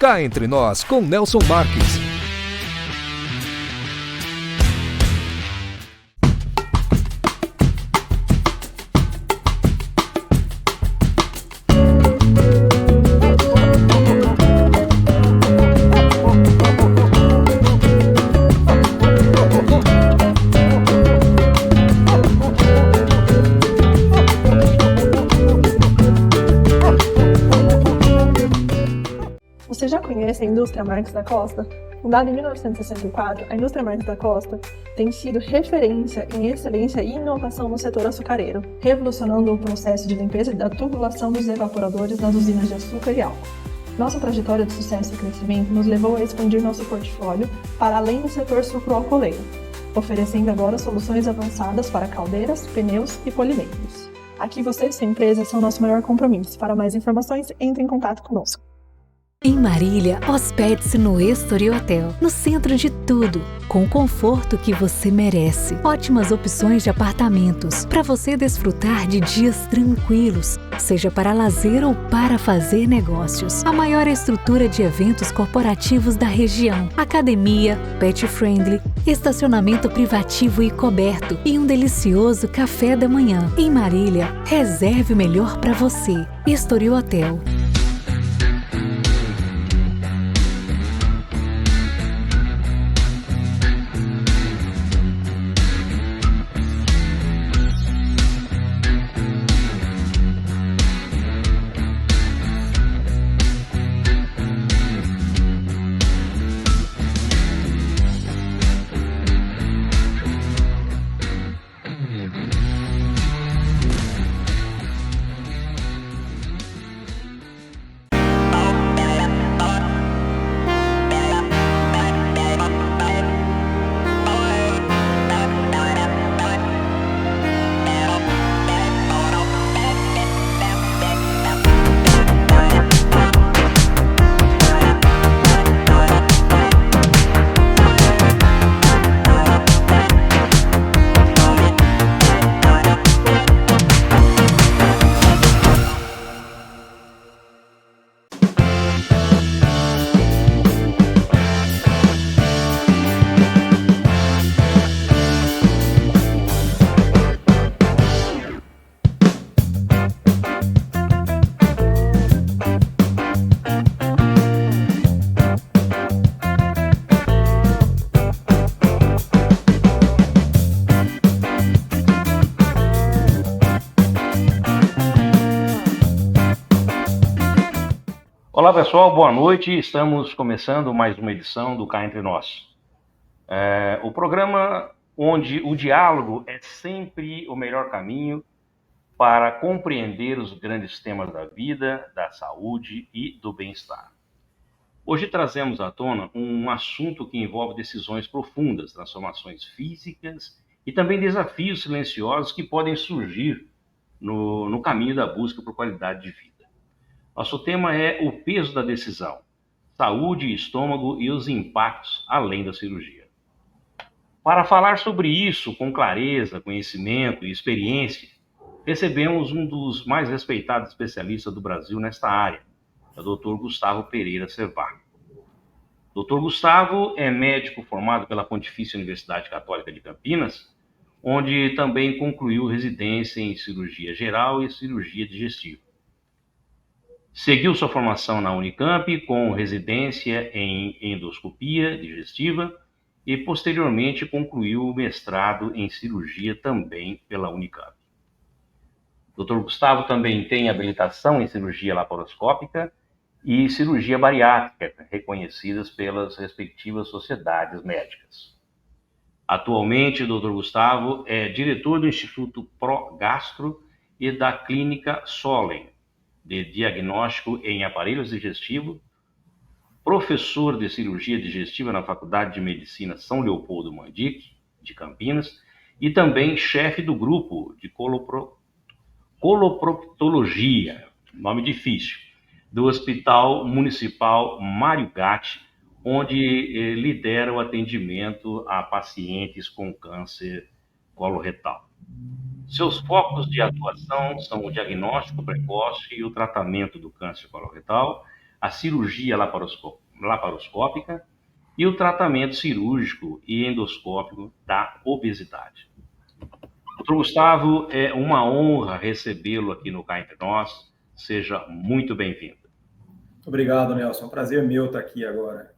Cá Entre Nós, com Nelson Marques. Você já conhece a Indústria Marques da Costa? Fundada em 1964, a Indústria Marques da Costa tem sido referência em excelência e inovação no setor açucareiro, revolucionando o processo de limpeza da tubulação dos evaporadores das usinas de açúcar e álcool. Nossa trajetória de sucesso e crescimento nos levou a expandir nosso portfólio para além do setor sucroalcooleiro, oferecendo agora soluções avançadas para caldeiras, pneus e polimentos. Aqui você e sua empresa são nosso maior compromisso. Para mais informações, entre em contato conosco. Em Marília, hospede-se no Estoril Hotel, no centro de tudo, com o conforto que você merece. Ótimas opções de apartamentos, para você desfrutar de dias tranquilos, seja para lazer ou para fazer negócios. A maior estrutura de eventos corporativos da região, academia, pet friendly, estacionamento privativo e coberto e um delicioso café da manhã. Em Marília, reserve o melhor para você. Estoril Hotel. Olá pessoal, boa noite. Estamos começando mais uma edição do Cá Entre Nós. O programa onde o diálogo é sempre o melhor caminho para compreender os grandes temas da vida, da saúde e do bem-estar. Hoje trazemos à tona um assunto que envolve decisões profundas, transformações físicas e também desafios silenciosos que podem surgir no caminho da busca por qualidade de vida. Nosso tema é o peso da decisão, saúde, estômago e os impactos além da cirurgia. Para falar sobre isso com clareza, conhecimento e experiência, recebemos um dos mais respeitados especialistas do Brasil nesta área, o Dr. Gustavo Pereira Servar. Dr. Gustavo é médico formado pela Pontifícia Universidade Católica de Campinas, onde também concluiu residência em cirurgia geral e cirurgia digestiva. Seguiu sua formação na Unicamp, com residência em endoscopia digestiva e, posteriormente, concluiu o mestrado em cirurgia também pela Unicamp. Dr. Gustavo também tem habilitação em cirurgia laparoscópica e cirurgia bariátrica, reconhecidas pelas respectivas sociedades médicas. Atualmente, o Dr. Gustavo é diretor do Instituto ProGastro e da Clínica Solem, de diagnóstico em aparelhos digestivos, professor de cirurgia digestiva na Faculdade de Medicina São Leopoldo Mandic, de Campinas, e também chefe do grupo de coloproctologia, nome difícil, do Hospital Municipal Mário Gatti, onde lidera o atendimento a pacientes com câncer coloretal. Seus focos de atuação são o diagnóstico precoce e o tratamento do câncer coloretal, a cirurgia laparoscópica e o tratamento cirúrgico e endoscópico da obesidade. Doutor Gustavo, é uma honra recebê-lo aqui no Cá Entre Nós. Seja muito bem-vindo. Obrigado, Nelson. É um prazer meu estar aqui agora.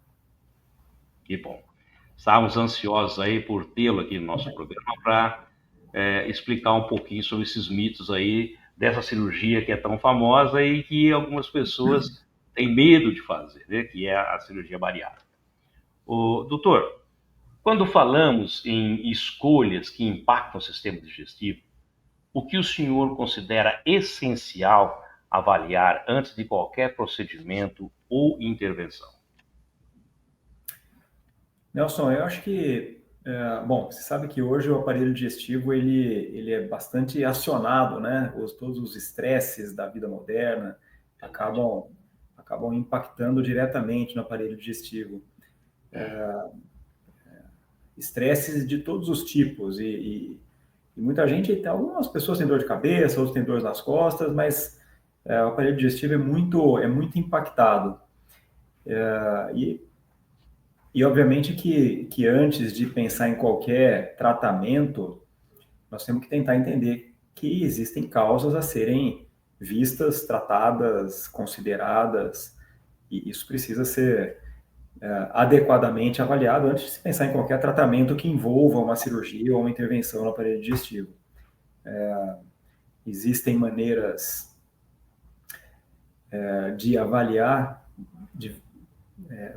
Que bom. Estávamos ansiosos aí por tê-lo aqui no nosso programa para explicar um pouquinho sobre esses mitos aí dessa cirurgia que é tão famosa e que algumas pessoas têm medo de fazer, né? Que é a cirurgia bariátrica. Doutor, quando falamos em escolhas que impactam o sistema digestivo, o que o senhor considera essencial avaliar antes de qualquer procedimento ou intervenção? Nelson, eu acho que, bom, você sabe que hoje o aparelho digestivo ele é bastante acionado, né? Todos os estresses da vida moderna acabam impactando diretamente no aparelho digestivo. Estresses de todos os tipos e muita gente, algumas pessoas têm dor de cabeça, outros têm dor nas costas, mas o aparelho digestivo é muito impactado. E obviamente que antes de pensar em qualquer tratamento, nós temos que tentar entender que existem causas a serem vistas, tratadas, consideradas, e isso precisa ser adequadamente avaliado antes de se pensar em qualquer tratamento que envolva uma cirurgia ou uma intervenção no aparelho digestivo. Existem maneiras de avaliar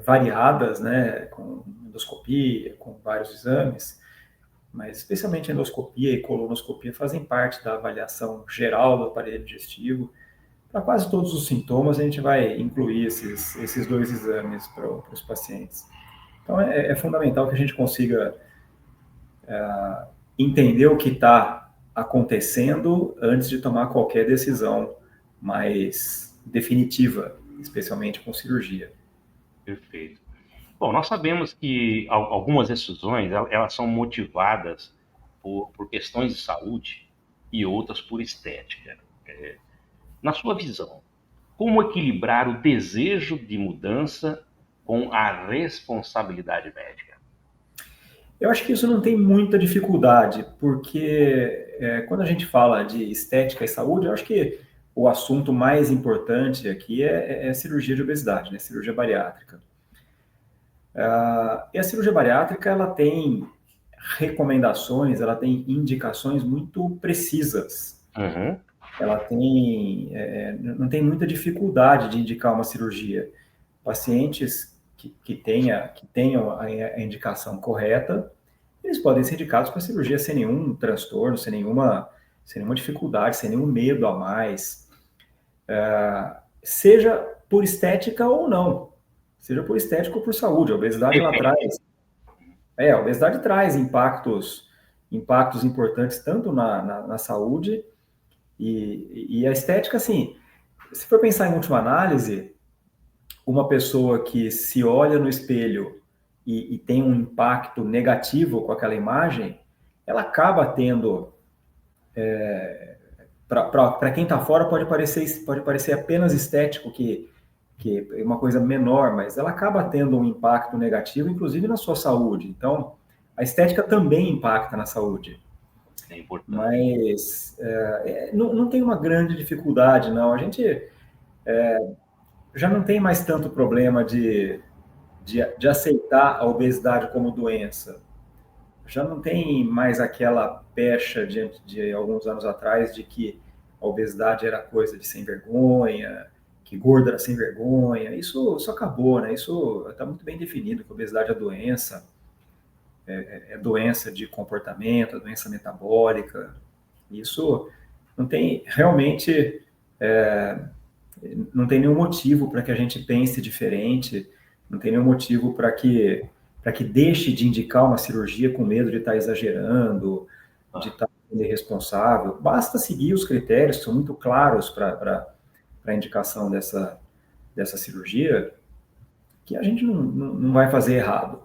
variadas, né, com endoscopia, com vários exames, mas especialmente endoscopia e colonoscopia fazem parte da avaliação geral do aparelho digestivo. Para quase todos os sintomas, a gente vai incluir esses dois exames para os pacientes. Então, é fundamental que a gente consiga entender o que está acontecendo antes de tomar qualquer decisão mais definitiva, especialmente com cirurgia. Perfeito. Bom, nós sabemos que algumas decisões elas são motivadas por questões de saúde e outras por estética. Na sua visão, como equilibrar o desejo de mudança com a responsabilidade médica? Eu acho que isso não tem muita dificuldade, porque quando a gente fala de estética e saúde, eu acho que o assunto mais importante aqui é cirurgia de obesidade, né? Cirurgia bariátrica. E a cirurgia bariátrica, ela tem recomendações, ela tem indicações muito precisas. Uhum. Ela não tem muita dificuldade de indicar uma cirurgia. Pacientes que tenham a indicação correta, eles podem ser indicados para cirurgia sem nenhum transtorno, sem nenhuma dificuldade, sem nenhum medo a mais. Seja por estética ou não. Seja por estética ou por saúde. A obesidade, a obesidade traz impactos importantes tanto na saúde e a estética, assim, se for pensar em última análise, uma pessoa que se olha no espelho e tem um impacto negativo com aquela imagem, ela acaba tendo, para quem está fora pode parecer apenas estético, que é uma coisa menor, mas ela acaba tendo um impacto negativo, inclusive na sua saúde. Então, a estética também impacta na saúde. É importante. Mas não tem uma grande dificuldade, não. A gente já não tem mais tanto problema de aceitar a obesidade como doença. Já não tem mais aquela pecha de alguns anos atrás de que a obesidade era coisa de sem vergonha, que gordo era sem vergonha. Isso acabou, né? Isso está muito bem definido, que a obesidade é doença. É doença de comportamento, é doença metabólica. Isso não tem realmente, não tem nenhum motivo para que a gente pense diferente, não tem nenhum motivo para que deixe de indicar uma cirurgia com medo de estar exagerando, de estar sendo irresponsável. Basta seguir os critérios que são muito claros para a indicação dessa cirurgia, que a gente não vai fazer errado.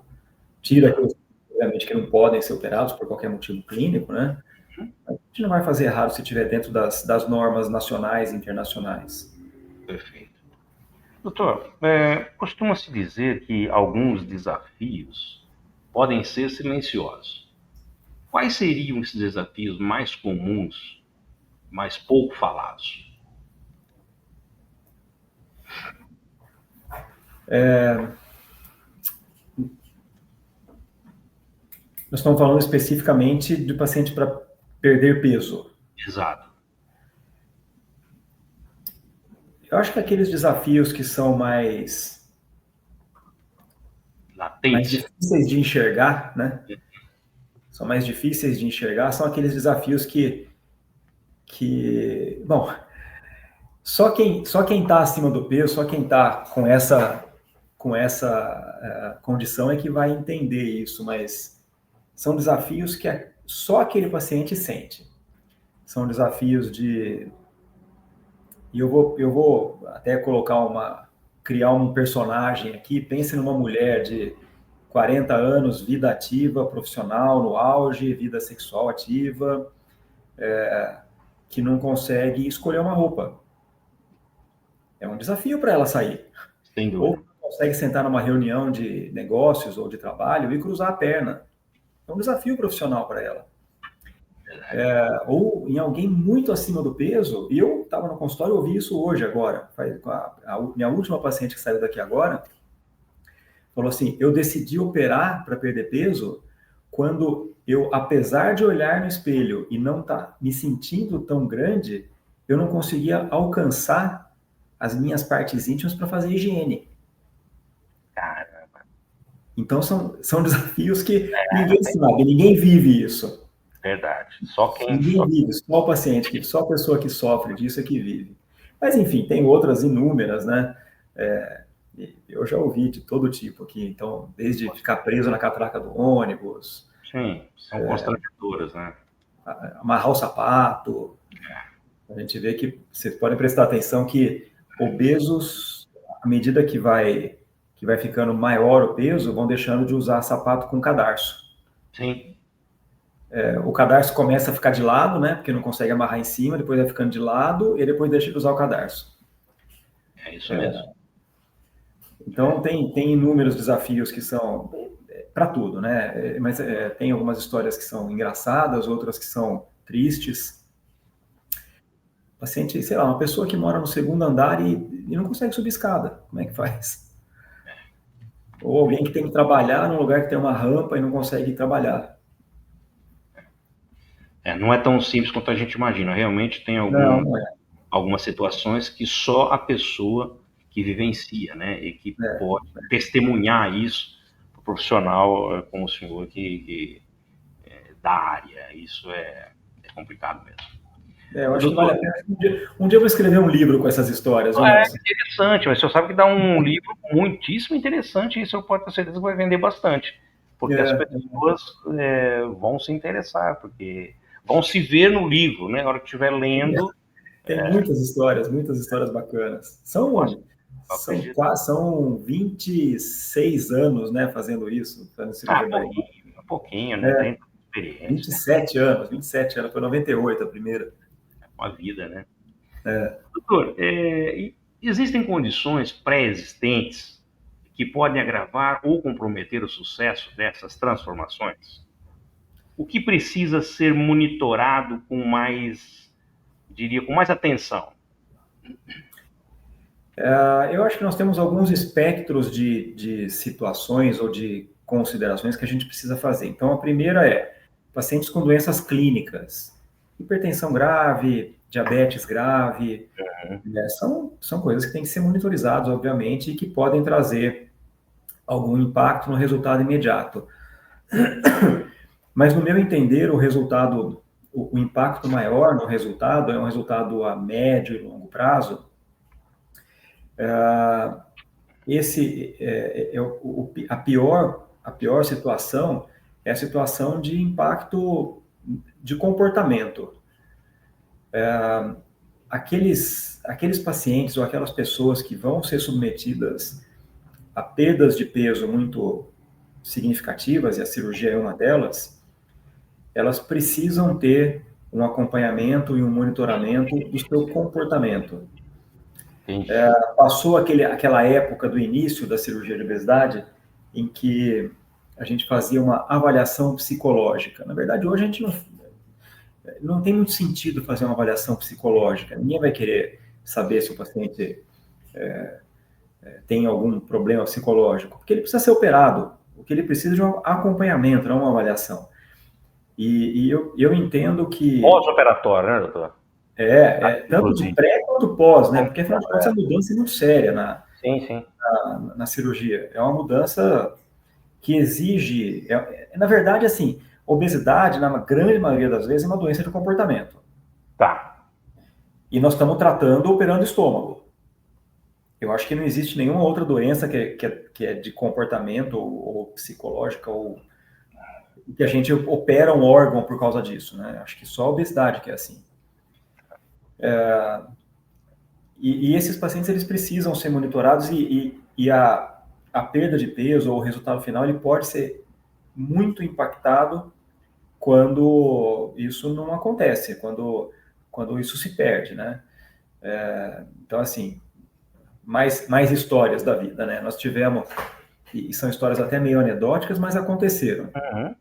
Tira aqueles obviamente que não podem ser operados por qualquer motivo clínico, né? A gente não vai fazer errado se estiver dentro das normas nacionais e internacionais. Perfeito. Doutor, costuma-se dizer que alguns desafios podem ser silenciosos. Quais seriam esses desafios mais comuns, mais pouco falados? Nós estamos falando especificamente do paciente para perder peso. Exato. Eu acho que aqueles desafios que são mais difíceis de enxergar, né? São mais difíceis de enxergar, são aqueles desafios que bom, só quem está acima do peso, só quem está com essa condição é que vai entender isso, mas são desafios que só aquele paciente sente. São desafios de... E eu vou até criar um personagem aqui. Pense numa mulher de 40 anos, vida ativa, profissional no auge, vida sexual ativa, que não consegue escolher uma roupa. É um desafio para ela sair. Sem dúvida. Ou não consegue sentar numa reunião de negócios ou de trabalho e cruzar a perna. É um desafio profissional para ela. Ou em alguém muito acima do peso, e eu estava no consultório e ouvi isso hoje agora, minha última paciente que saiu daqui agora, falou assim, eu decidi operar para perder peso quando eu, apesar de olhar no espelho e não estar me sentindo tão grande, eu não conseguia alcançar as minhas partes íntimas para fazer higiene. Caramba. Então são desafios que ninguém sabe, ninguém vive isso. Verdade. Só quem vive, só o paciente, só a pessoa que sofre disso é que vive. Mas, enfim, tem outras inúmeras, né? Eu já ouvi de todo tipo aqui. Então, desde ficar preso na catraca do ônibus... Sim, são constrangedoras, né? Amarrar o sapato. A gente vê que vocês podem prestar atenção que obesos, à medida que vai ficando maior o peso, vão deixando de usar sapato com cadarço. Sim. O cadarço começa a ficar de lado, né? Porque não consegue amarrar em cima, depois vai ficando de lado e depois deixa de usar o cadarço. É isso mesmo. Então, tem inúmeros desafios que são para tudo, né? Mas tem algumas histórias que são engraçadas, outras que são tristes. Paciente, sei lá, uma pessoa que mora no segundo andar e não consegue subir escada. Como é que faz? Ou alguém que tem que trabalhar num lugar que tem uma rampa e não consegue trabalhar. Não é tão simples quanto a gente imagina. Realmente tem algumas situações que só a pessoa que vivencia, né? E que pode testemunhar isso para o profissional como o senhor que da área. Isso é complicado mesmo. Eu acho que vale a pena. Um dia eu vou escrever um livro com essas histórias. Interessante, mas o senhor sabe que dá um livro muitíssimo interessante e isso eu posso ter certeza que vai vender bastante. Porque as pessoas vão se interessar, porque vão se ver no livro, né? Na hora que estiver lendo. Tem muitas histórias bacanas. São 26 anos, né, fazendo isso. Um pouquinho, né? Tem experiência. 27 anos, foi 98 a primeira. Uma vida, né? Doutor, existem condições pré-existentes que podem agravar ou comprometer o sucesso dessas transformações? O que precisa ser monitorado com mais atenção? Eu acho que nós temos alguns espectros de situações ou de considerações que a gente precisa fazer. Então, a primeira é pacientes com doenças clínicas, hipertensão grave, diabetes grave, são coisas que têm que ser monitorizadas, obviamente, e que podem trazer algum impacto no resultado imediato. Mas, no meu entender, o impacto maior no resultado é um resultado a médio e longo prazo. A pior situação é a situação de impacto de comportamento. Aqueles pacientes ou aquelas pessoas que vão ser submetidas a perdas de peso muito significativas, e a cirurgia é uma delas, elas precisam ter um acompanhamento e um monitoramento do seu comportamento. Entendi. Passou aquela época do início da cirurgia de obesidade em que a gente fazia uma avaliação psicológica. Na verdade, hoje a gente não tem muito sentido fazer uma avaliação psicológica. Ninguém vai querer saber se o paciente tem algum problema psicológico, porque ele precisa ser operado. O que ele precisa é de um acompanhamento, não uma avaliação. E eu entendo que... Pós-operatório, né, doutor? Tanto de pré quanto pós, né? Porque, afinal de contas, a mudança é muito séria na cirurgia. É uma mudança que exige... na verdade, assim, obesidade, na grande maioria das vezes, é uma doença de comportamento. Tá. E nós estamos tratando operando o estômago. Eu acho que não existe nenhuma outra doença que é de comportamento ou psicológica ou que a gente opera um órgão por causa disso, né? Acho que só a obesidade que é assim. E esses pacientes, eles precisam ser monitorados e a perda de peso ou o resultado final, ele pode ser muito impactado quando isso não acontece, quando isso se perde, né? Então, assim, mais histórias da vida, né? Nós tivemos, e são histórias até meio anedóticas, mas aconteceram. Uhum.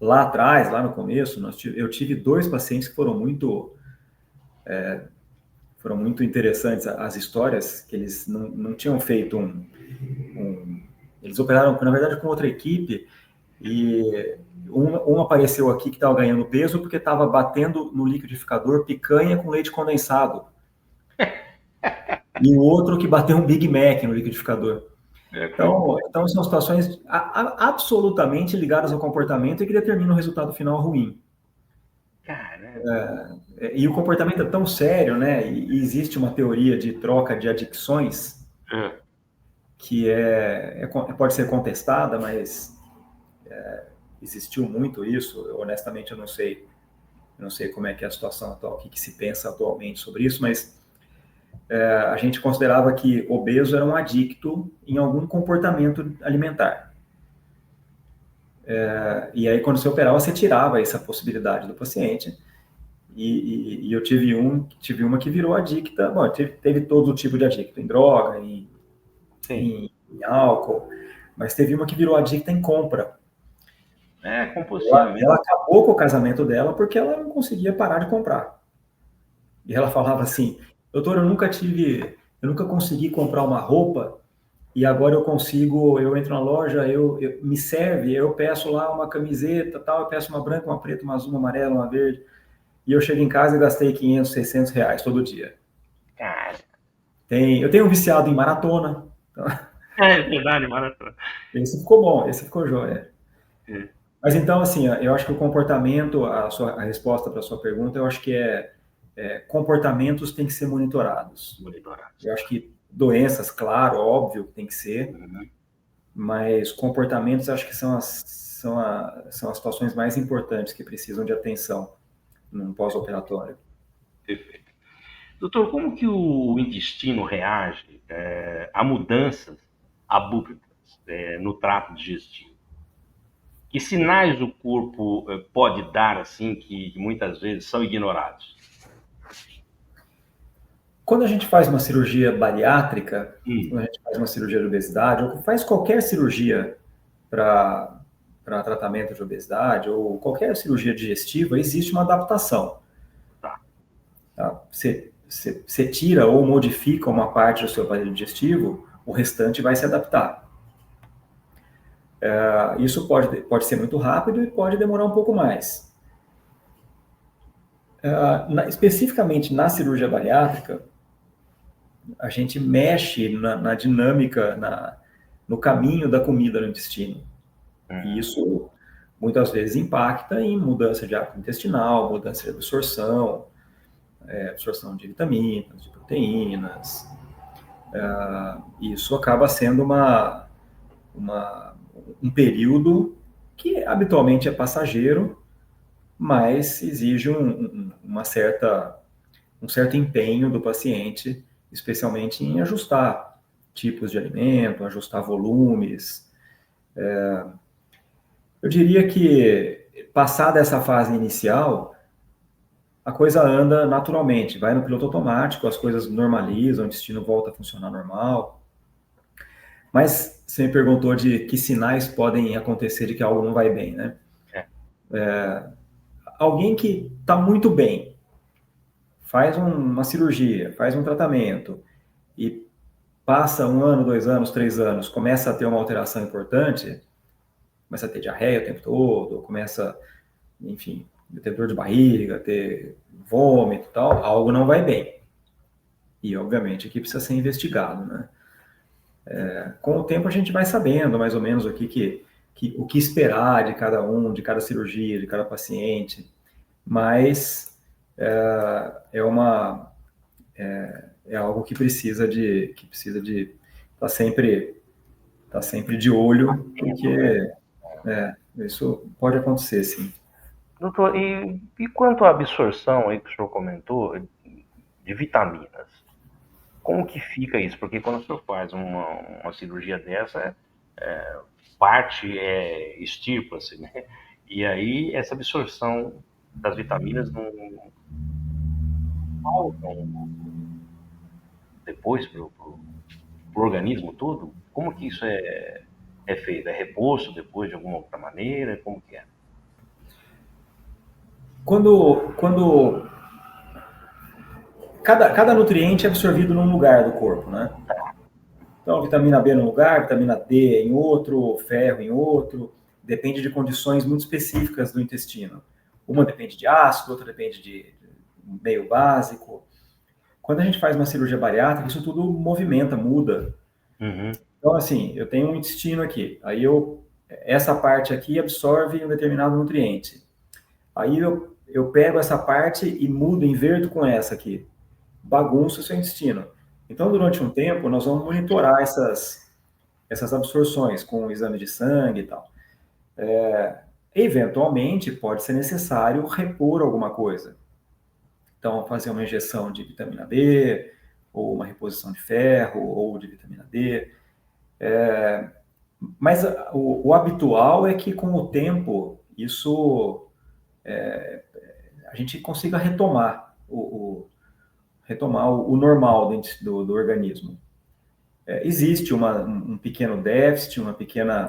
Lá atrás, lá no começo, eu tive 2 pacientes que foram muito interessantes as histórias, que eles não tinham feito eles operaram, na verdade, com outra equipe, e um apareceu aqui que estava ganhando peso porque estava batendo no liquidificador picanha com leite condensado. E o outro que bateu um Big Mac no liquidificador. Então são situações absolutamente ligadas ao comportamento e que determinam o resultado final ruim. E o comportamento é tão sério, né? E existe uma teoria de troca de adicções que pode ser contestada, mas existiu muito isso. Honestamente, eu não sei como é que é a situação atual, o que se pensa atualmente sobre isso, mas a gente considerava que obeso era um adicto em algum comportamento alimentar. E aí, quando você operava, você tirava essa possibilidade do paciente. E eu tive uma que virou adicta. Bom, teve todo tipo de adicto, em droga, em álcool, mas teve uma que virou adicta em compra. Compulsivamente. Ela acabou com o casamento dela porque ela não conseguia parar de comprar. E ela falava assim: doutor, eu nunca consegui comprar uma roupa e agora eu entro na loja, me serve, eu peço lá uma camiseta, tal, eu peço uma branca, uma preta, uma azul, uma amarela, uma verde, e eu chego em casa e gastei 500, 600 reais todo dia. Cara. Eu tenho um viciado em maratona. É verdade, maratona. Esse ficou bom, esse ficou jóia. Mas então, assim, eu acho que o comportamento, a resposta para a sua pergunta, eu acho que comportamentos têm que ser monitorados. Eu acho que doenças, claro, óbvio que tem que ser, mas comportamentos acho que são as situações mais importantes que precisam de atenção num pós-operatório. Perfeito. Doutor, como que o intestino reage a mudanças abruptas no trato digestivo? Que sinais o corpo pode dar, assim, que muitas vezes são ignorados? Quando a gente faz uma cirurgia bariátrica, quando a gente faz uma cirurgia de obesidade, ou faz qualquer cirurgia para tratamento de obesidade, ou qualquer cirurgia digestiva, existe uma adaptação. Tá? Você tira ou modifica uma parte do seu aparelho digestivo, o restante vai se adaptar. Isso pode ser muito rápido e pode demorar um pouco mais. Especificamente na cirurgia bariátrica, a gente mexe na dinâmica, no caminho da comida no intestino. E isso muitas vezes impacta em mudança de hábito intestinal, mudança de absorção de vitaminas, de proteínas. Isso acaba sendo um período que habitualmente é passageiro, mas exige um certo empenho do paciente, especialmente em ajustar tipos de alimento, ajustar volumes. Eu diria que, passada essa fase inicial, a coisa anda naturalmente, vai no piloto automático, as coisas normalizam, o intestino volta a funcionar normal. Mas você me perguntou de que sinais podem acontecer de que algo não vai bem, né? Alguém que está muito bem, faz uma cirurgia, faz um tratamento e passa 1 ano, 2 anos, 3 anos, começa a ter uma alteração importante, começa a ter diarreia o tempo todo, começa, enfim, ter dor de barriga, ter vômito e tal, algo não vai bem. E, obviamente, aqui precisa ser investigado, né? Com o tempo a gente vai sabendo mais ou menos aqui o que esperar de cada um, de cada cirurgia, de cada paciente, mas é algo que precisa de estar sempre de olho, porque isso pode acontecer, sim. Doutor, e quanto à absorção aí que o senhor comentou de vitaminas? Como que fica isso? Porque quando o senhor faz uma cirurgia dessa, parte extirpa-se, né? E aí essa absorção das vitaminas não faltam depois para o organismo todo? Como que isso é feito? É reposto depois de alguma outra maneira? Como que é? Quando cada nutriente é absorvido num lugar do corpo, né? Então, vitamina B num lugar, vitamina D em outro, ferro em outro, depende de condições muito específicas do intestino. Uma depende de ácido, outra depende de meio básico. Quando a gente faz uma cirurgia bariátrica, isso tudo movimenta, muda. Uhum. Então, assim, eu tenho um intestino aqui, aí essa parte aqui absorve um determinado nutriente. Aí eu pego essa parte e mudo, inverto com essa aqui. Bagunça o seu intestino. Então, durante um tempo, nós vamos monitorar essas absorções com o exame de sangue e tal. Eventualmente, pode ser necessário repor alguma coisa. Então, fazer uma injeção de vitamina B, ou uma reposição de ferro, ou de vitamina D. Mas o habitual é que, com o tempo, a gente consiga retomar o normal do organismo. Existe um pequeno déficit, um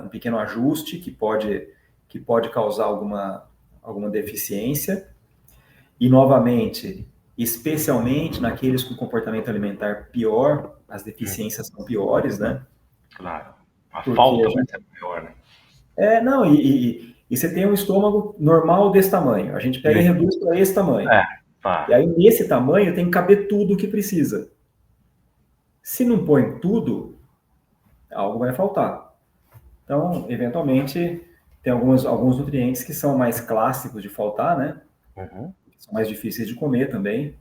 pequeno ajuste que pode causar alguma deficiência. E, novamente, especialmente naqueles com comportamento alimentar pior, as deficiências são piores, né? Claro. A falta vai ser pior, né? Não, e você tem um estômago normal desse tamanho. A gente pega e reduz para esse tamanho. Tá. E aí, nesse tamanho, tem que caber tudo o que precisa. Se não põe tudo, algo vai faltar. Então, eventualmente, tem alguns nutrientes que são mais clássicos de faltar, né? Uhum. São mais difíceis de comer também.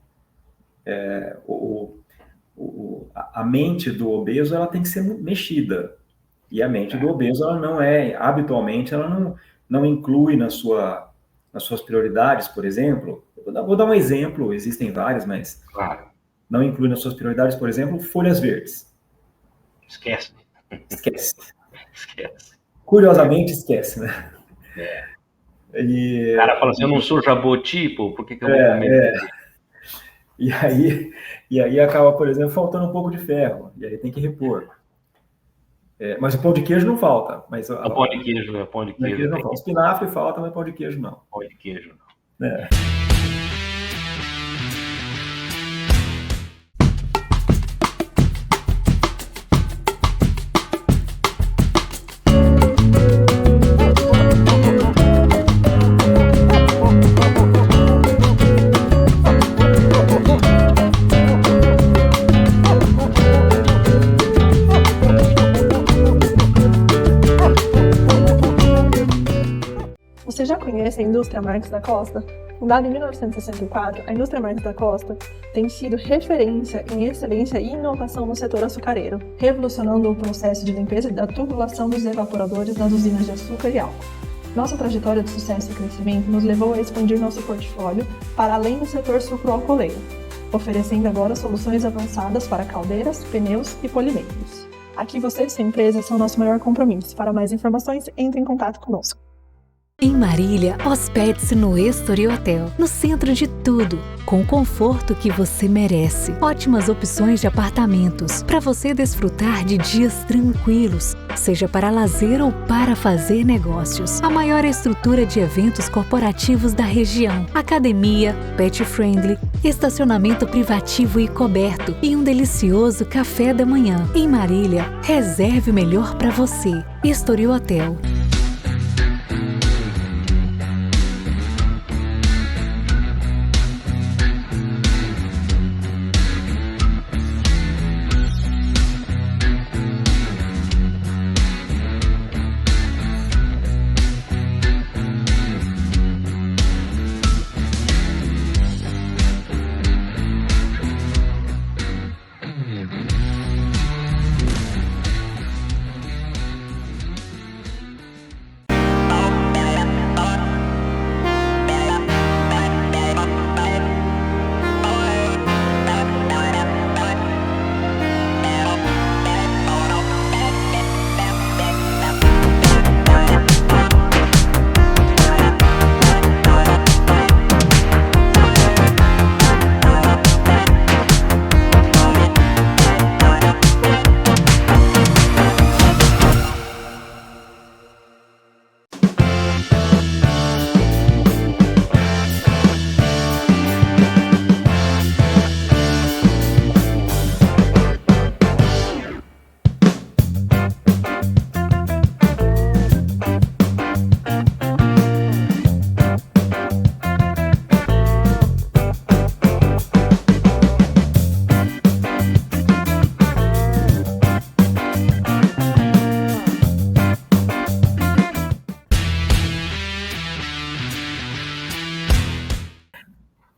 A mente do obeso, ela tem que ser mexida. E a mente do obeso, ela não habitualmente, ela não inclui nas suas prioridades, por exemplo. Vou dar um exemplo, existem vários, mas não inclui nas suas prioridades, por exemplo, folhas verdes. Esquece. Curiosamente, esquece, né? O cara fala assim, eu não sou jaboti, pô, por que eu vou comer? E aí acaba, por exemplo, faltando um pouco de ferro, e aí tem que repor. Mas o pão de queijo não falta. Mas o pão de queijo não falta. Espinafre falta, mas pão de queijo não. Pão de queijo não. Você já conhece a indústria Marques da Costa? Fundada em 1964, a indústria Marques da Costa tem sido referência em excelência e inovação no setor açucareiro, revolucionando o processo de limpeza da tubulação dos evaporadores nas usinas de açúcar e álcool. Nossa trajetória de sucesso e crescimento nos levou a expandir nosso portfólio para além do setor sucroalcooleiro, oferecendo agora soluções avançadas para caldeiras, pneus e polimentos. Aqui você e sua empresa são nosso maior compromisso. Para mais informações, entre em contato conosco. Em Marília, hospede-se no Estoril Hotel, no centro de tudo, com o conforto que você merece. Ótimas opções de apartamentos, para você desfrutar de dias tranquilos, seja para lazer ou para fazer negócios. A maior estrutura de eventos corporativos da região, academia, pet friendly, estacionamento privativo e coberto e um delicioso café da manhã. Em Marília, reserve o melhor para você. Estoril Hotel.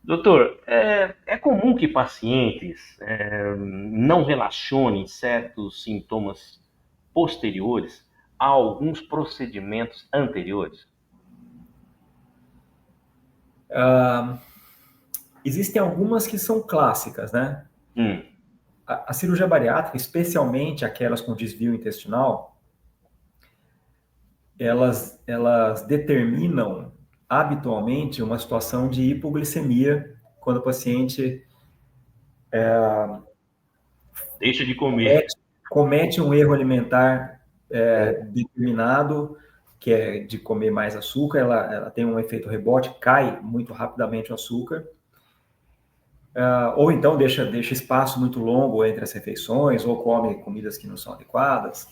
Doutor, é comum que pacientes não relacionem certos sintomas posteriores a alguns procedimentos anteriores? Existem algumas que são clássicas, né? A cirurgia bariátrica, especialmente aquelas com desvio intestinal, elas determinam habitualmente uma situação de hipoglicemia quando o paciente Deixa de comer. comete um erro alimentar determinado, que é de comer mais açúcar. Ela tem um efeito rebote, cai muito rapidamente o açúcar. Ou então deixa espaço muito longo entre as refeições, ou come comidas que não são adequadas.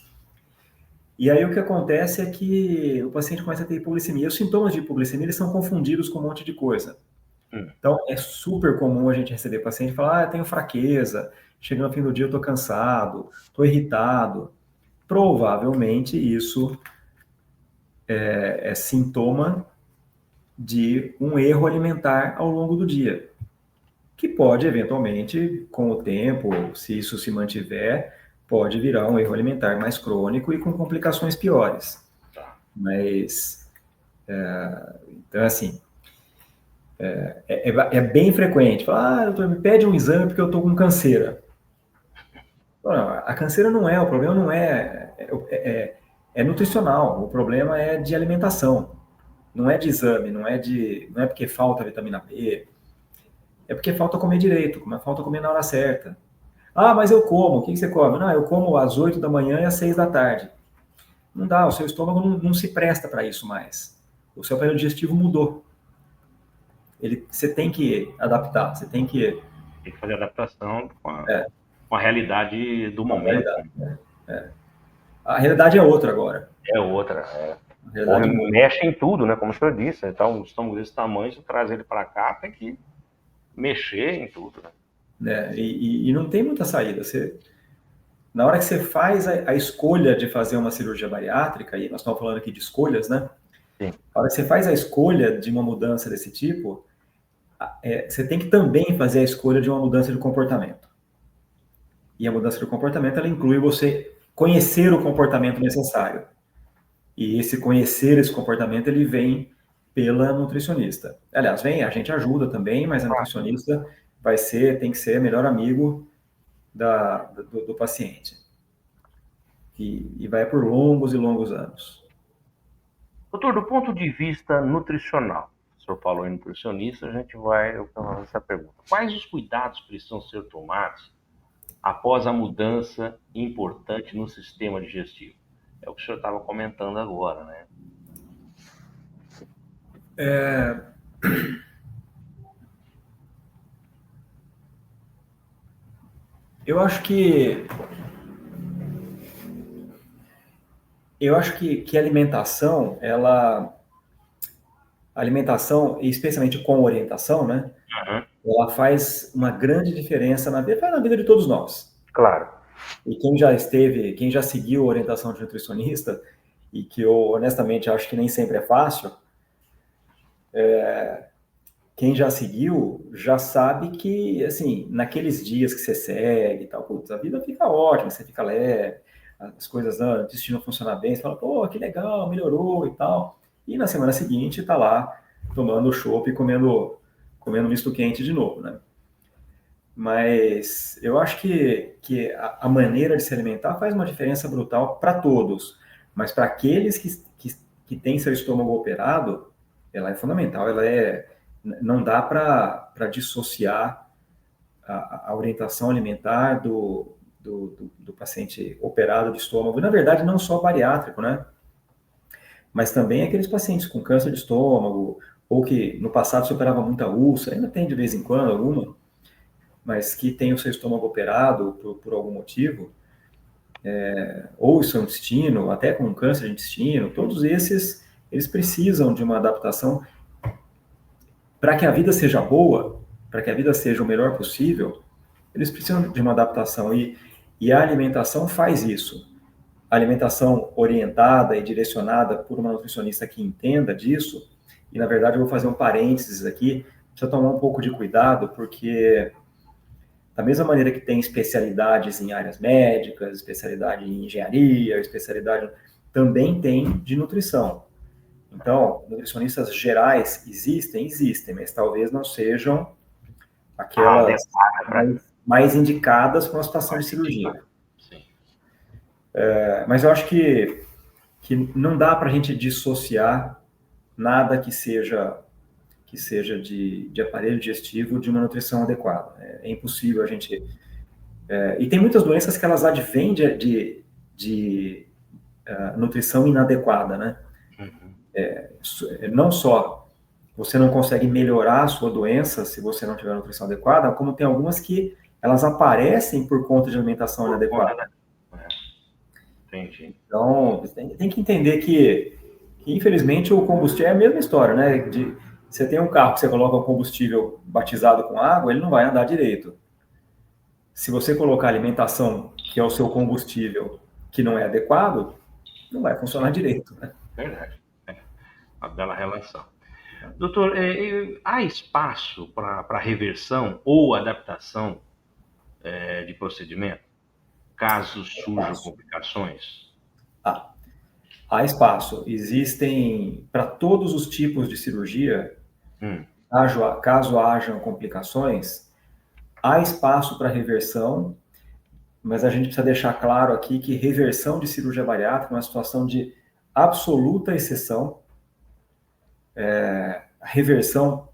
E aí o que acontece é que o paciente começa a ter hipoglicemia. Os sintomas de hipoglicemia eles são confundidos com um monte de coisa. Então é super comum a gente receber paciente e falar: eu tenho fraqueza, chega no fim do dia eu estou cansado, estou irritado. Provavelmente isso é sintoma de um erro alimentar ao longo do dia, que pode, eventualmente, com o tempo, se isso se mantiver, pode virar um erro alimentar mais crônico e com complicações piores. Mas, então, assim, é bem frequente. Falar: doutor, me pede um exame porque eu estou com canseira. Não, a canseira não é, o problema não é nutricional, o problema é de alimentação, não é de exame, não é porque falta vitamina B, é porque falta comer direito, falta comer na hora certa. Ah, mas eu como, o que você come? Não, eu como às 8 da manhã e às 6 da tarde. Não dá, o seu estômago não se presta para isso mais. O seu aparelho digestivo mudou. Você tem que adaptar, você tem que fazer adaptação com a realidade do momento. A realidade é outra agora. É outra. Mexe em tudo, né? Como o senhor disse. Então, um estômago desse tamanho, se trazer ele para cá, tem que mexer em tudo, né? E não tem muita saída. Na hora que você faz a escolha de fazer uma cirurgia bariátrica, e nós estamos falando aqui de escolhas, né? Sim. Na hora que você faz a escolha de uma mudança desse tipo, você tem que também fazer a escolha de uma mudança de comportamento. E a mudança de comportamento, ela inclui você conhecer o comportamento necessário. E conhecer esse comportamento, ele vem pela nutricionista. Aliás, a gente ajuda também, mas a nutricionista tem que ser melhor amigo do paciente. E vai por longos e longos anos. Doutor, do ponto de vista nutricional, o senhor falou em nutricionista, a gente vai fazer essa pergunta. Quais os cuidados precisam ser tomados após a mudança importante no sistema digestivo? É o que o senhor estava comentando agora, né? Eu acho que a alimentação, especialmente com orientação, né? Uhum. Ela faz uma grande diferença na vida de todos nós. Claro. E quem já seguiu orientação de nutricionista, e que eu honestamente acho que nem sempre é fácil, quem já seguiu já sabe que, assim, naqueles dias que você segue e tal, putz, a vida fica ótima, você fica leve, as coisas, o intestino funciona bem, você fala, pô, que legal, melhorou e tal. E na semana seguinte tá lá tomando chopp e comendo misto quente de novo, né? Mas eu acho que a maneira de se alimentar faz uma diferença brutal para todos. Mas para aqueles que têm seu estômago operado, ela é fundamental. Não dá para dissociar a orientação alimentar do paciente operado de estômago. E, na verdade, não só bariátrico, né? Mas também aqueles pacientes com câncer de estômago, ou que no passado se operava muita úlcera, ainda tem de vez em quando alguma, mas que tem o seu estômago operado por algum motivo, ou o seu intestino, até com câncer de intestino, todos esses, eles precisam de uma adaptação para que a vida seja boa, para que a vida seja o melhor possível, eles precisam de uma adaptação e a alimentação faz isso. A alimentação orientada e direcionada por uma nutricionista que entenda disso, e na verdade eu vou fazer um parênteses aqui, precisa tomar um pouco de cuidado, porque da mesma maneira que tem especialidades em áreas médicas, especialidade em engenharia, especialidade também tem de nutrição. Então, nutricionistas gerais existem, mas talvez não sejam aquelas mais indicadas para uma situação de cirurgia. Mas eu acho que não dá para a gente dissociar nada que seja de aparelho digestivo de uma nutrição adequada. É impossível a gente... e tem muitas doenças que elas advêm de nutrição inadequada, né? Não só você não consegue melhorar a sua doença se você não tiver nutrição adequada, como tem algumas que elas aparecem por conta de alimentação inadequada. Entendi. Então, tem que entender que infelizmente o combustível é a mesma história, né? Você tem um carro que você coloca o combustível batizado com água, ele não vai andar direito. Se você colocar alimentação, que é o seu combustível, que não é adequado, não vai funcionar direito, né? Verdade. Uma bela relação. Doutor, há espaço para reversão ou adaptação de procedimento, caso surjam complicações? Há espaço. Existem, para todos os tipos de cirurgia, caso hajam complicações, há espaço para reversão, mas a gente precisa deixar claro aqui que reversão de cirurgia bariátrica é uma situação de absoluta exceção. A reversão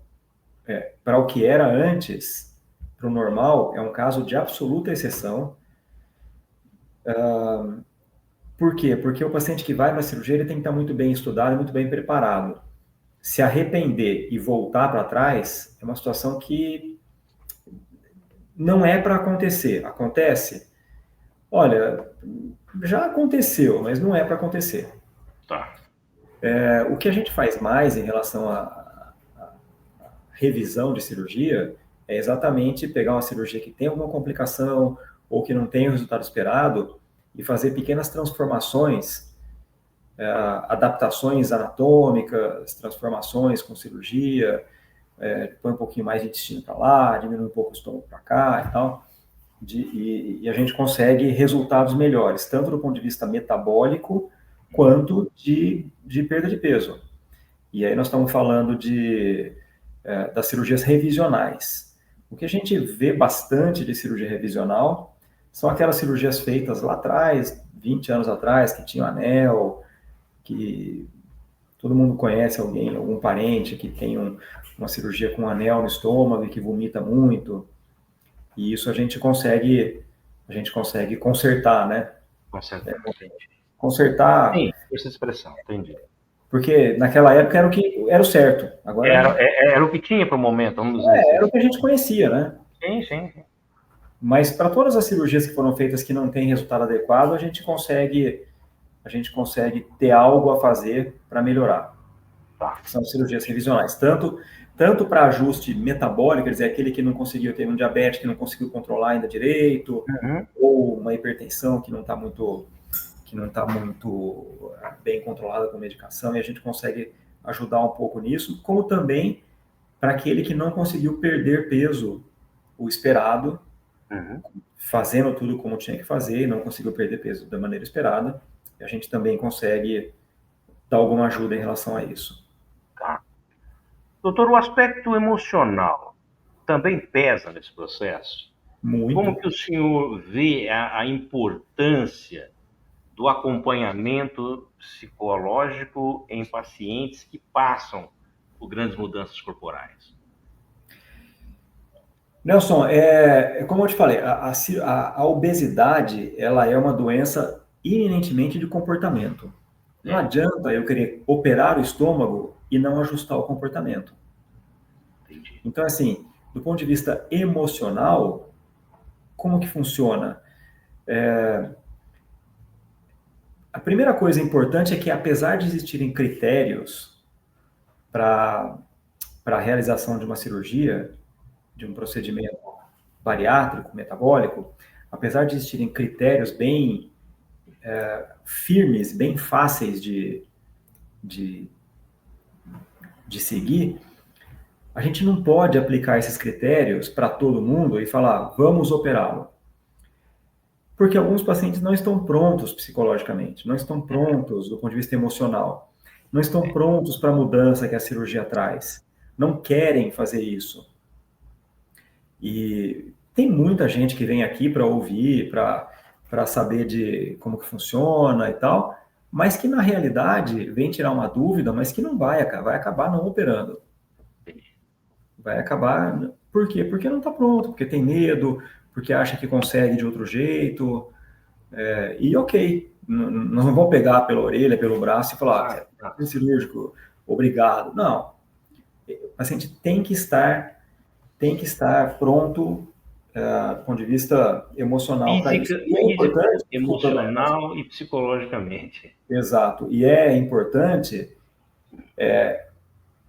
para o que era antes, para o normal, é um caso de absoluta exceção. Por quê? Porque o paciente que vai para a cirurgia ele tem que estar muito bem estudado e muito bem preparado. Se arrepender e voltar para trás é uma situação que não é para acontecer. Acontece? Olha, já aconteceu, mas não é para acontecer. Tá. O que a gente faz mais em relação à revisão de cirurgia é exatamente pegar uma cirurgia que tem alguma complicação ou que não tem o resultado esperado e fazer pequenas transformações, adaptações anatômicas, transformações com cirurgia, põe um pouquinho mais de intestino para lá, diminui um pouco o estômago para cá e tal, e a gente consegue resultados melhores, tanto do ponto de vista metabólico, quanto de perda de peso. E aí nós estamos falando das cirurgias revisionais. O que a gente vê bastante de cirurgia revisional são aquelas cirurgias feitas lá atrás, 20 anos atrás, que tinham anel, que Todo mundo conhece alguém, algum parente que tem uma cirurgia com um anel no estômago e que vomita muito. E isso a gente consegue consertar, né? Com certeza, entendi. Consertar, Sim, essa expressão, entendi. porque naquela época era o certo. Agora Era o que tinha para o momento, vamos dizer assim. era o que a gente conhecia, né? Sim. Mas para todas as cirurgias que foram feitas que não têm resultado adequado, a gente consegue ter algo a fazer para melhorar. Tá. São cirurgias revisionais. Tanto para ajuste metabólico, quer dizer, aquele que não conseguiu ter um diabetes, que não conseguiu controlar ainda direito, ou uma hipertensão que não está muito bem controlada com medicação, e a gente consegue ajudar um pouco nisso, como também para aquele que não conseguiu perder peso, o esperado, fazendo tudo como tinha que fazer, e não conseguiu perder peso da maneira esperada, e a gente também consegue dar alguma ajuda em relação a isso. Tá. Doutor, o aspecto emocional também pesa nesse processo? Muito. Como que o senhor vê a importância do acompanhamento psicológico em pacientes que passam por grandes mudanças corporais? Nelson, como eu te falei, a obesidade, ela é uma doença eminentemente de comportamento. Não adianta eu querer operar o estômago e não ajustar o comportamento. Entendi. Então, assim, do ponto de vista emocional, como que funciona? A primeira coisa importante é que, apesar de existirem critérios para a realização de uma cirurgia, de um procedimento bariátrico, metabólico, apesar de existirem critérios bem firmes, bem fáceis de seguir, a gente não pode aplicar esses critérios para todo mundo e falar, vamos operá-lo. Porque alguns pacientes não estão prontos psicologicamente, não estão prontos do ponto de vista emocional, não estão prontos para a mudança que a cirurgia traz, não querem fazer isso. E tem muita gente que vem aqui para ouvir, para saber de como que funciona e tal, mas que na realidade vem tirar uma dúvida, mas que não vai acabar não operando. Vai acabar, por quê? Porque não está pronto, porque tem medo, porque acha que consegue de outro jeito, e ok, nós não vamos pegar pela orelha, pelo braço e falar, cirúrgico, obrigado. Não, o paciente tem que estar pronto do ponto de vista emocional para isso. E é importante, emocional e psicologicamente. Exato, e é importante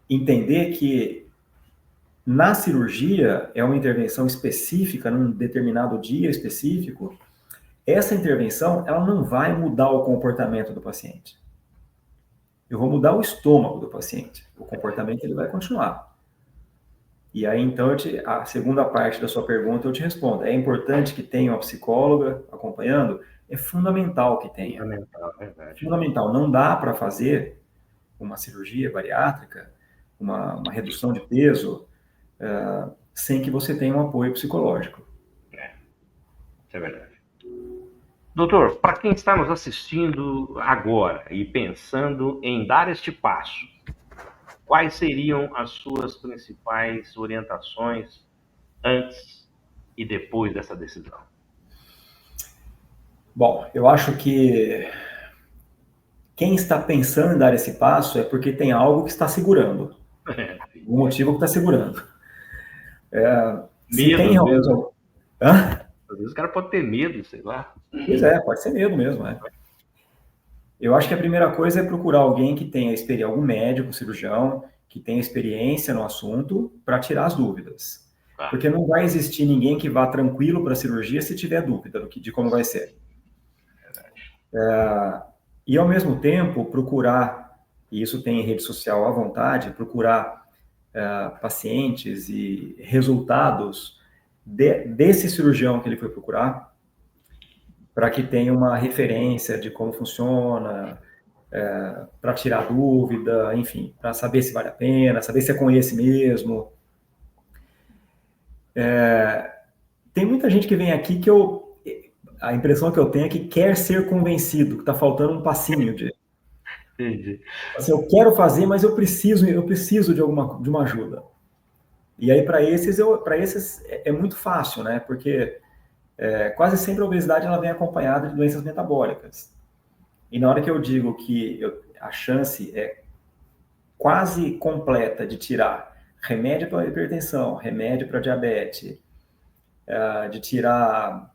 entender que na cirurgia é uma intervenção específica, num determinado dia específico. Essa intervenção, ela não vai mudar o comportamento do paciente. Eu vou mudar o estômago do paciente. O comportamento ele vai continuar. E aí, então, a segunda parte da sua pergunta eu te respondo. É importante que tenha uma psicóloga acompanhando? É fundamental que tenha. Fundamental, é verdade. Fundamental. Não dá para fazer uma cirurgia bariátrica, uma redução de peso, sem que você tenha um apoio psicológico. Isso é verdade. Doutor, para quem está nos assistindo agora e pensando em dar este passo, quais seriam as suas principais orientações antes e depois dessa decisão? Bom, eu acho que quem está pensando em dar esse passo é porque tem algo que está segurando. Um motivo que está segurando. Se tem mesmo. Hã? Às vezes o cara pode ter medo, sei lá. Pois pode ser medo mesmo, Eu acho que a primeira coisa é procurar alguém que tenha experiência, algum médico, cirurgião, que tenha experiência no assunto para tirar as dúvidas. Porque não vai existir ninguém que vá tranquilo para a cirurgia se tiver dúvida de como vai ser. E ao mesmo tempo procurar, e isso tem em rede social à vontade, procurar pacientes e resultados desse cirurgião que ele foi procurar, para que tenha uma referência de como funciona, para tirar dúvida, enfim, para saber se vale a pena, saber se é com esse mesmo. Tem muita gente que vem aqui que a impressão que eu tenho é que quer ser convencido, que está faltando um passinho Entendi. Assim, eu quero fazer, mas eu preciso de uma ajuda. E aí, para esses é muito fácil, né? Porque quase sempre a obesidade ela vem acompanhada de doenças metabólicas. E na hora que eu digo que a chance é quase completa de tirar remédio para hipertensão, remédio para diabetes, de tirar...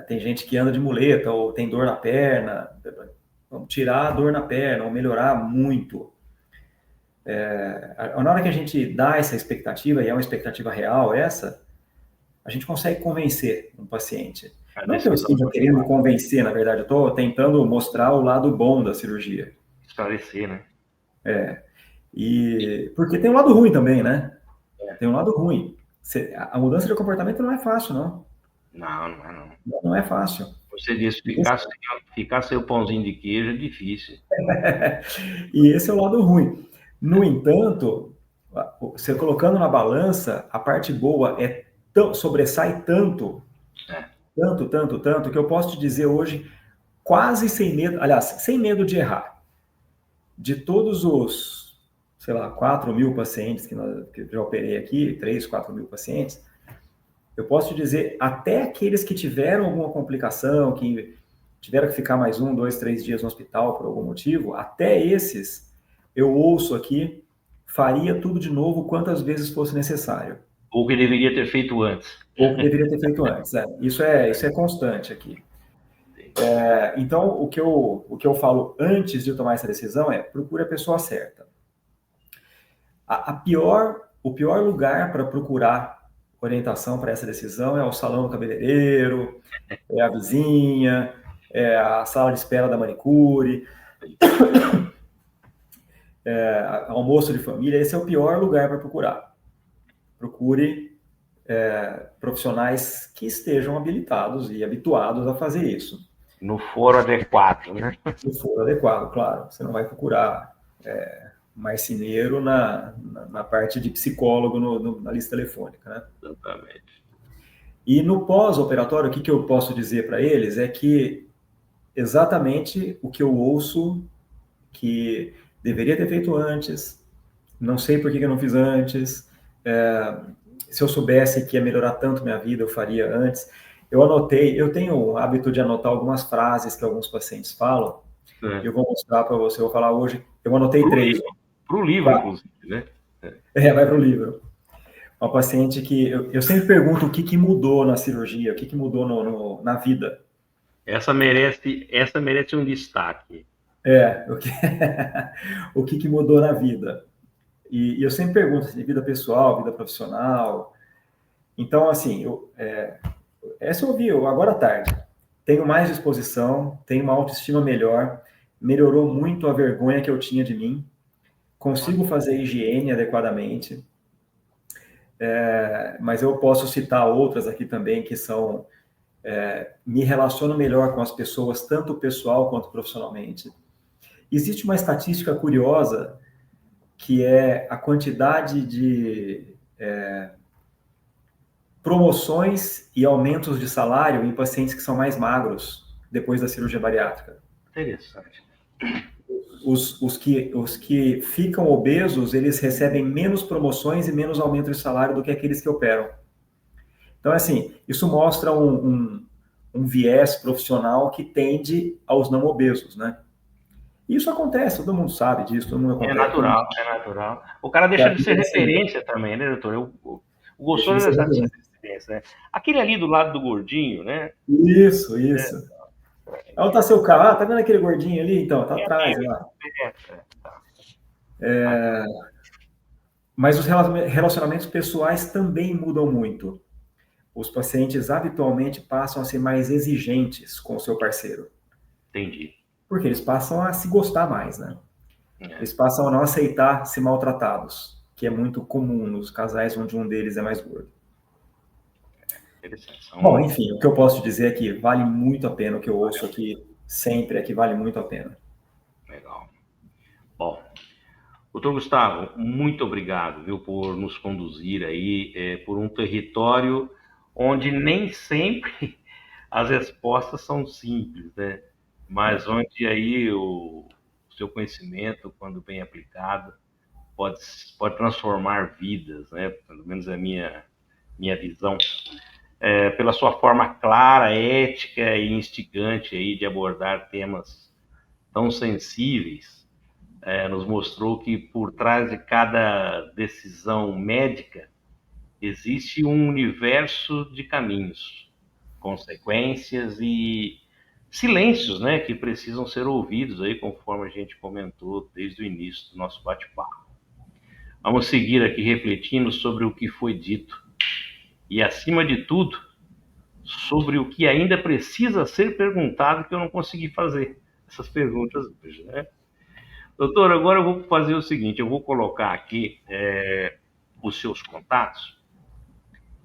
tem gente que anda de muleta ou tem dor na perna, vamos tirar a dor na perna ou melhorar muito. Na hora que a gente dá essa expectativa, e é uma expectativa real essa, a gente consegue convencer um paciente. Não que eu esteja querendo convencer, na verdade, eu estou tentando mostrar o lado bom da cirurgia. Esclarecer, né? Porque tem um lado ruim também, né? Tem um lado ruim. A mudança de comportamento não é fácil, não. Não é não. Não é fácil. Você disse, ficar sem o pãozinho de queijo é difícil. E esse é o lado ruim. No entanto, você colocando na balança, a parte boa sobressai tanto, tanto, que eu posso te dizer hoje, quase sem medo, aliás, sem medo de errar. De todos os, sei lá, 4.000 pacientes que eu já operei aqui, 3, 4.000 pacientes, eu posso te dizer, até aqueles que tiveram alguma complicação, que tiveram que ficar mais 1, 2, 3 dias no hospital por algum motivo, até esses, eu ouço aqui, faria tudo de novo quantas vezes fosse necessário. Ou que deveria ter feito antes. Isso é constante aqui. Então, o que eu falo antes de tomar essa decisão é, procure a pessoa certa. O pior lugar para procurar orientação para essa decisão é o salão do cabeleireiro, é a vizinha, é a sala de espera da manicure, almoço de família. Esse é o pior lugar para procurar. Procure profissionais que estejam habilitados e habituados a fazer isso. No foro adequado, né? No foro adequado, claro. Você não vai procurar marceneiro na parte de psicólogo na lista telefônica, né? Exatamente. E no pós-operatório, o que eu posso dizer para eles é que exatamente o que eu ouço que deveria ter feito antes, não sei por que eu não fiz antes, se eu soubesse que ia melhorar tanto minha vida, eu faria antes. Eu tenho o hábito de anotar algumas frases que alguns pacientes falam, eu vou mostrar para você, eu vou falar hoje, eu anotei 3. Para o livro, inclusive, né? Vai para o livro. Uma paciente que eu sempre pergunto o que mudou na cirurgia, o que mudou na vida. Essa merece um destaque. O que mudou na vida. E eu sempre pergunto assim, vida pessoal, vida profissional. Então, assim, essa eu ouvi agora à tarde. Tenho mais disposição, tenho uma autoestima melhor, melhorou muito a vergonha que eu tinha de mim, consigo fazer higiene adequadamente, mas eu posso citar outras aqui também que são... me relaciono melhor com as pessoas, tanto pessoal quanto profissionalmente. Existe uma estatística curiosa, que é a quantidade de promoções e aumentos de salário em pacientes que são mais magros depois da cirurgia bariátrica. Interessante. Os que ficam obesos, eles recebem menos promoções e menos aumento de salário do que aqueles que operam. Então, assim, isso mostra um viés profissional que tende aos não obesos, né? Isso acontece, todo mundo sabe disso, todo mundo acontece. É natural. O cara deixa de ser referência também, né, doutor? O gostoso é essa referência, né? Aquele ali do lado do gordinho, né? Isso. Onde tá seu carro? Tá vendo aquele gordinho ali? Então, tá atrás, lá. Mas os relacionamentos pessoais também mudam muito. Os pacientes habitualmente passam a ser mais exigentes com o seu parceiro. Entendi. Porque eles passam a se gostar mais, né? Eles passam a não aceitar ser maltratados, que é muito comum nos casais onde um deles é mais gordo. Bom, enfim, o que eu posso te dizer é que vale muito a pena, o que eu ouço aqui sempre é que vale muito a pena. Legal. Bom, doutor Gustavo, muito obrigado, viu, por nos conduzir aí por um território onde nem sempre as respostas são simples, né? mas onde aí o seu conhecimento, quando bem aplicado, pode transformar vidas, né? Pelo menos a minha visão, pela sua forma clara, ética e instigante aí de abordar temas tão sensíveis, nos mostrou que por trás de cada decisão médica existe um universo de caminhos, consequências e silêncios, né, que precisam ser ouvidos aí, conforme a gente comentou desde o início do nosso bate-papo. Vamos seguir aqui refletindo sobre o que foi dito e, acima de tudo, sobre o que ainda precisa ser perguntado, que eu não consegui fazer essas perguntas hoje, né? Doutor, agora eu vou fazer o seguinte, eu vou colocar aqui os seus contatos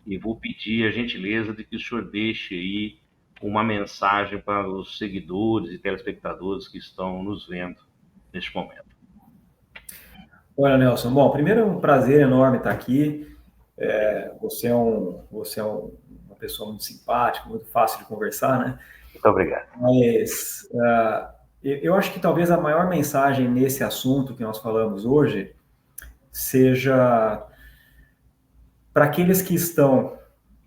e vou pedir a gentileza de que o senhor deixe aí uma mensagem para os seguidores e telespectadores que estão nos vendo neste momento. Olha, Nelson, bom, primeiro é um prazer enorme estar aqui. Você é uma pessoa muito simpática, muito fácil de conversar, né? Muito obrigado. Mas eu acho que talvez a maior mensagem nesse assunto que nós falamos hoje seja para aqueles que estão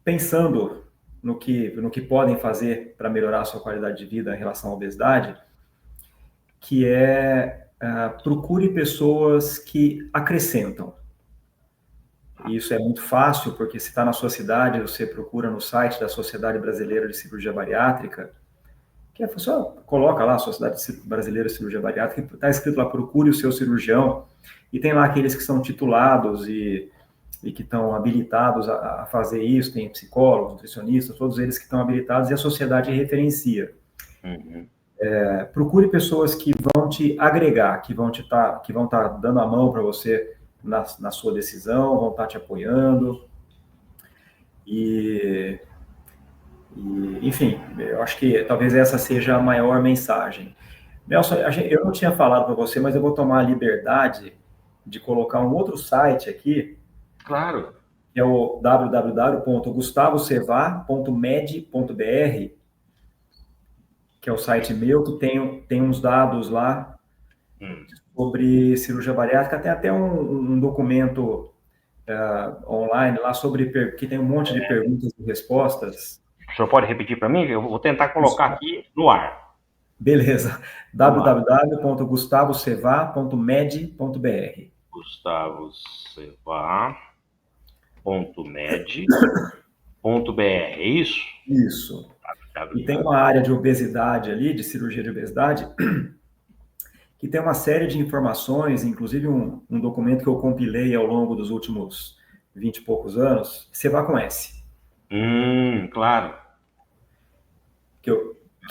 pensando no que podem fazer para melhorar a sua qualidade de vida em relação à obesidade, que procure pessoas que acrescentam. E isso é muito fácil, porque se está na sua cidade, você procura no site da Sociedade Brasileira de Cirurgia Bariátrica, que é só coloca lá a Sociedade Brasileira de Cirurgia Bariátrica, está escrito lá, procure o seu cirurgião, e tem lá aqueles que são titulados e que estão habilitados a fazer isso, tem psicólogos, nutricionistas, todos eles que estão habilitados, e a sociedade referencia. Uhum. Procure pessoas que vão te agregar, que vão estar dando a mão para você na sua decisão, vão estar te apoiando. Enfim, eu acho que talvez essa seja a maior mensagem. Nelson, eu não tinha falado para você, mas eu vou tomar a liberdade de colocar um outro site aqui. Claro. Que é o www.gustavoceva.med.br, que é o site meu, que tem uns dados lá sobre cirurgia bariátrica. Tem até um documento online lá que tem um monte de perguntas e respostas. O senhor pode repetir para mim? Eu vou tentar colocar aqui no ar. Beleza. www.gustavoceva.med.br. gustavoceva.med.br, é isso? Isso. E tem uma área de obesidade ali, de cirurgia de obesidade, que tem uma série de informações, inclusive um documento que eu compilei ao longo dos últimos 20 e poucos anos, Ceva com S. Claro.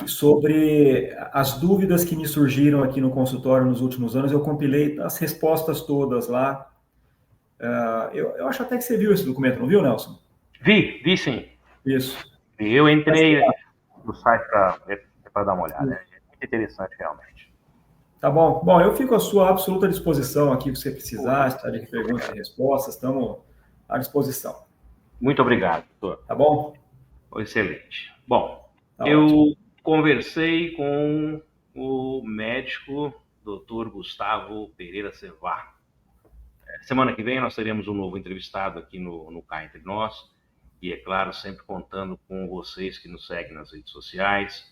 Sobre as dúvidas que me surgiram aqui no consultório nos últimos anos, eu compilei as respostas todas lá. Eu acho até que você viu esse documento, não viu, Nelson? Vi sim. Isso. Eu entrei no site para dar uma olhada. É muito interessante, realmente. Tá bom. Bom, eu fico à sua absoluta disposição aqui, se você precisar, está de perguntas e respostas, estamos à disposição. Muito obrigado, doutor. Tá bom? Excelente. Bom, tá eu ótimo. Conversei com o médico Dr. Gustavo Pereira Ceva. Semana que vem nós teremos um novo entrevistado aqui no Cá Entre Nós, e é claro, sempre contando com vocês que nos seguem nas redes sociais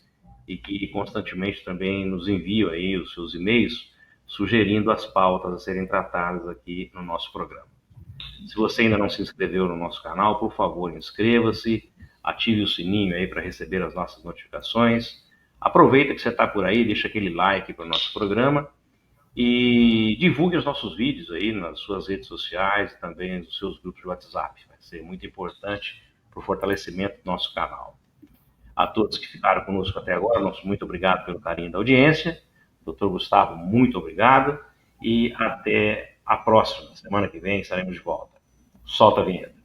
e que constantemente também nos enviam aí os seus e-mails sugerindo as pautas a serem tratadas aqui no nosso programa. Se você ainda não se inscreveu no nosso canal, por favor, inscreva-se, ative o sininho aí para receber as nossas notificações. Aproveita que você está por aí, deixa aquele like para o nosso programa e divulgue os nossos vídeos aí nas suas redes sociais e também nos seus grupos de WhatsApp. Vai ser muito importante para o fortalecimento do nosso canal. A todos que ficaram conosco até agora, nosso muito obrigado pelo carinho da audiência. Dr. Gustavo, muito obrigado e até a próxima. Semana que vem estaremos de volta. Solta a vinheta.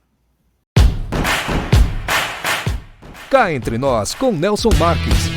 Cá Entre Nós com Nelson Marques.